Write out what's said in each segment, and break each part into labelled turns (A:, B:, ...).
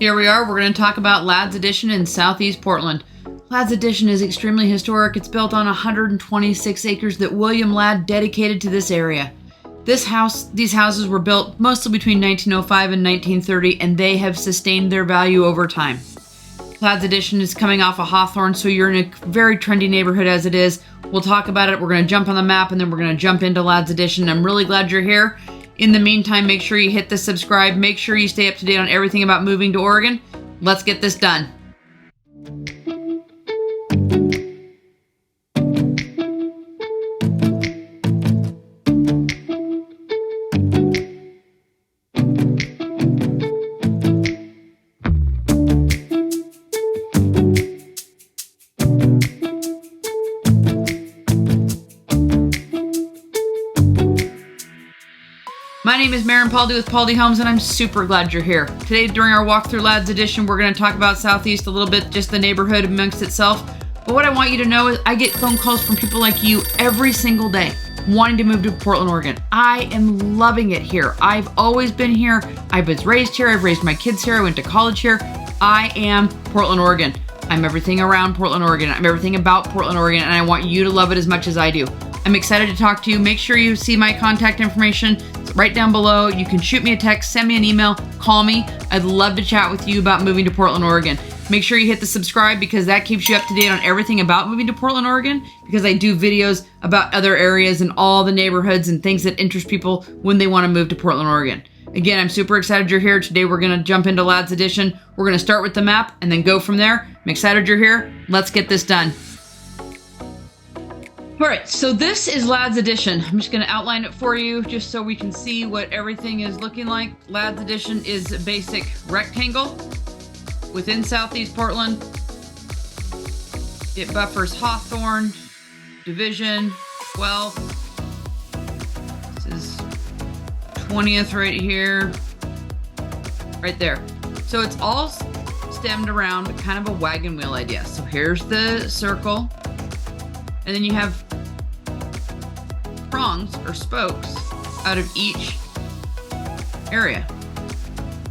A: Here we are. We're going to talk about Ladd's Addition in Southeast Portland. Ladd's Addition is extremely historic. It's built on 126 acres that William Ladd dedicated to this area. These houses were built mostly between 1905 and 1930, and they have sustained their value over time. Ladd's Addition is coming off of Hawthorne, so you're in a very trendy neighborhood as it is. We'll talk about it. We're going to jump on the map, and then we're going to jump into Ladd's Addition. I'm really glad you're here. In the meantime, make sure you hit the subscribe. Make sure you stay up to date on everything about moving to Oregon. Let's get this done. My name is Maren Paldy with Paldy Homes, and I'm super glad you're here. Today, during our walk through Ladd's Addition, we're going to talk about Southeast a little bit, just the neighborhood amongst itself. But what I want you to know is I get phone calls from people like you every single day wanting to move to Portland, Oregon. I am loving it here. I've always been here. I was raised here. I've raised my kids here. I went to college here. I am Portland, Oregon. I'm everything around Portland, Oregon. I'm everything about Portland, Oregon, and I want you to love it as much as I do. I'm excited to talk to you. Make sure you see my contact information. It's right down below. You can shoot me a text, send me an email, call me. I'd love to chat with you about moving to Portland, Oregon. Make sure you hit the subscribe because that keeps you up to date on everything about moving to Portland, Oregon, because I do videos about other areas and all the neighborhoods and things that interest people when they want to move to Portland, Oregon. Again, I'm super excited you're here. Today we're going to jump into Ladd's Addition. We're going to start with the map and then go from there. I'm excited you're here. Let's get this done. All right, so this is Ladd's Addition. I'm just going to outline it for you just so we can see what everything is looking like. Ladd's Addition is a basic rectangle within Southeast Portland. It buffers Hawthorne, Division, 12th. This is 20th right here, right there. So it's all stemmed around kind of a wagon wheel idea. So here's the circle. And then you have prongs or spokes out of each area.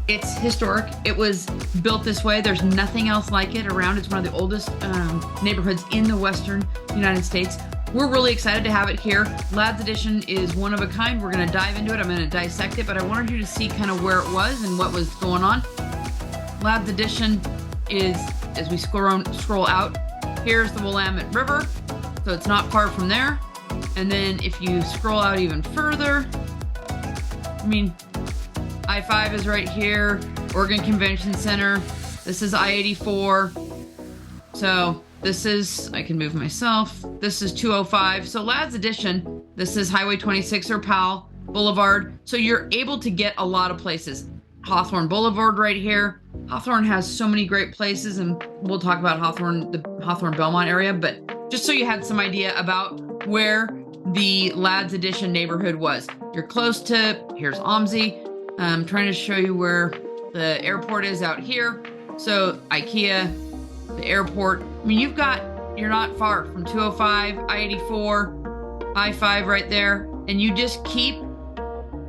A: It's historic. It was built this way. There's nothing else like it around. It's one of the oldest neighborhoods in the western United States. We're really excited to have it here. Ladd's Addition is one of a kind. We're going to dive into it. I'm going to dissect it, but I wanted you to see kind of where it was and what was going on. Ladd's Addition is, as we scroll out, here's the Willamette River. So it's not far from there. And then if you scroll out even further, I-5 is right here, Oregon Convention Center. This is I-84. So this is, I can move myself. This is 205. So Ladd's Addition, this is Highway 26 or Powell Boulevard. So you're able to get a lot of places. Hawthorne Boulevard right here. Hawthorne has so many great places, and we'll talk about Hawthorne, the Hawthorne-Belmont area, but just so you had some idea about where the Ladd's Addition neighborhood was. You're close to, here's OMSI. I'm trying to show you where the airport is out here. So IKEA, the airport. You're not far from 205, I-84, I-5 right there. And you just keep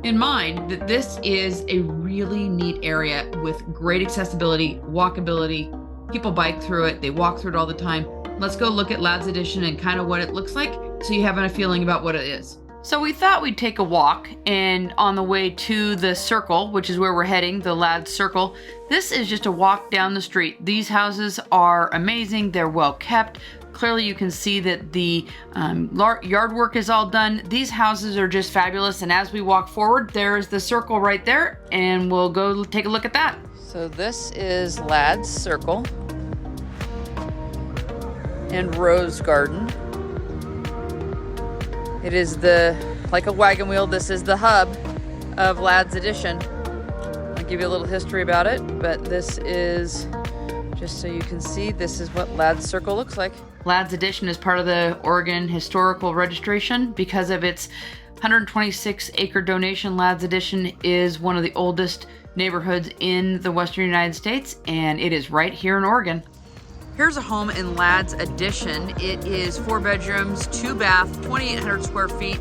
A: in mind that this is a really neat area with great accessibility, walkability. People bike through it. They walk through it all the time. Let's go look at Ladd's Addition and kind of what it looks like so you have a feeling about what it is. So we thought we'd take a walk, and on the way to the circle, which is where we're heading, the Ladd Circle, this is just a walk down the street. These houses are amazing. They're well kept. Clearly you can see that the yard work is all done. These houses are just fabulous, and as we walk forward, there's the circle right there, and we'll go take a look at that. So this is Ladd's Circle and Rose Garden. It is like a wagon wheel, this is the hub of Ladd's Addition. I'll give you a little history about it, but this is, just so you can see, this is what Ladd's Circle looks like. Ladd's Addition is part of the Oregon Historical Registration. Because of its 126 acre donation, Ladd's Addition is one of the oldest neighborhoods in the western United States, and it is right here in Oregon. Here's a home in Ladd's Addition. It is 4 bedrooms, 2 bath, 2,800 square feet,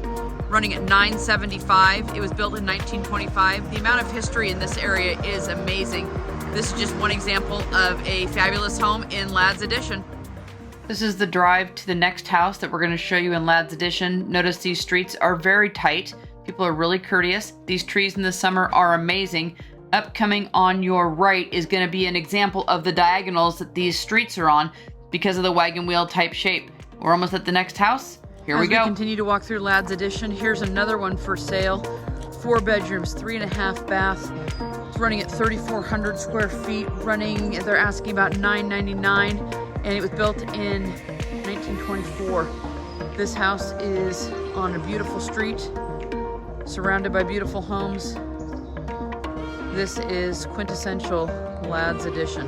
A: running at $975. It was built in 1925. The amount of history in this area is amazing. this is just one example of a fabulous home in Ladd's Addition. This is the drive to the next house that we're going to show you in Ladd's Addition. Notice these streets are very tight. People are really courteous. These trees in the summer are amazing. Upcoming on your right is going to be an example of the diagonals that these streets are on because of the wagon wheel type shape. We're almost at the next house. Here we go. As we continue to walk through Ladd's Addition, here's another one for sale. 4 bedrooms, 3.5 bath. It's running at 3,400 square feet. They're asking about $999. And it was built in 1924. This house is on a beautiful street, surrounded by beautiful homes. This is quintessential Ladd's Addition.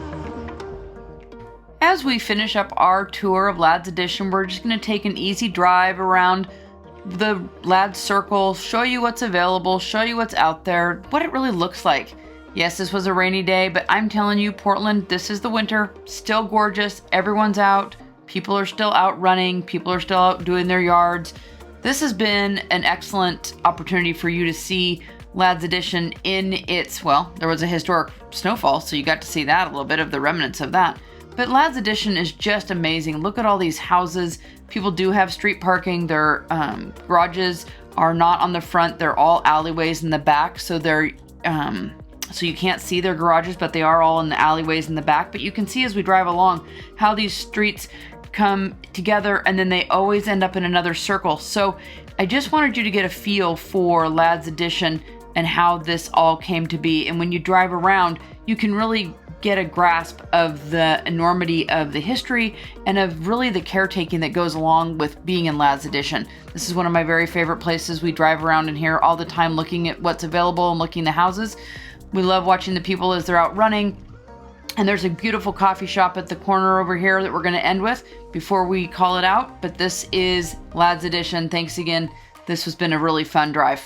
A: As we finish up our tour of Ladd's Addition, we're just going to take an easy drive around the Ladd's Circle, show you what's available, show you what's out there, what it really looks like. Yes, this was a rainy day, but I'm telling you, Portland, this is the winter. Still gorgeous. Everyone's out. People are still out running. People are still out doing their yards. This has been an excellent opportunity for you to see Ladd's Addition in its, well, there was a historic snowfall, so you got to see that, a little bit of the remnants of that. But Ladd's Addition is just amazing. Look at all these houses. People do have street parking. Their garages are not on the front. They're all alleyways in the back, so they're so you can't see their garages, but they are all in the alleyways in the back. But you can see as we drive along how these streets come together and then they always end up in another circle. So I just wanted you to get a feel for Ladd's Addition and how this all came to be. And when you drive around, you can really get a grasp of the enormity of the history and of really the caretaking that goes along with being in Ladd's Addition. This is one of my very favorite places. We drive around in here all the time looking at what's available and looking at the houses. We love watching the people as they're out running. And there's a beautiful coffee shop at the corner over here that we're going to end with before we call it out. But this is Ladd's Addition. Thanks again. This has been a really fun drive.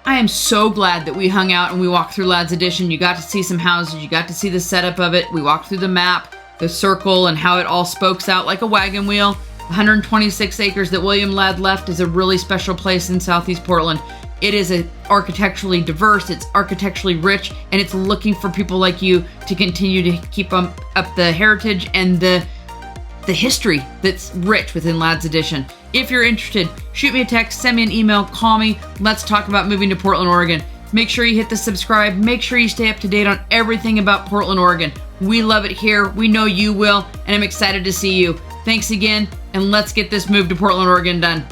A: I am so glad that we hung out and we walked through Ladd's Addition. You got to see some houses. You got to see the setup of it. We walked through the map, the circle, and how it all spokes out like a wagon wheel. 126 acres that William Ladd left is a really special place in Southeast Portland. It is architecturally diverse, it's architecturally rich, and it's looking for people like you to continue to keep up the heritage and the history that's rich within Ladd's Addition. If you're interested, shoot me a text, send me an email, call me. Let's talk about moving to Portland, Oregon. Make sure you hit the subscribe. Make sure you stay up to date on everything about Portland, Oregon. We love it here. We know you will, and I'm excited to see you. Thanks again, and let's get this move to Portland, Oregon done.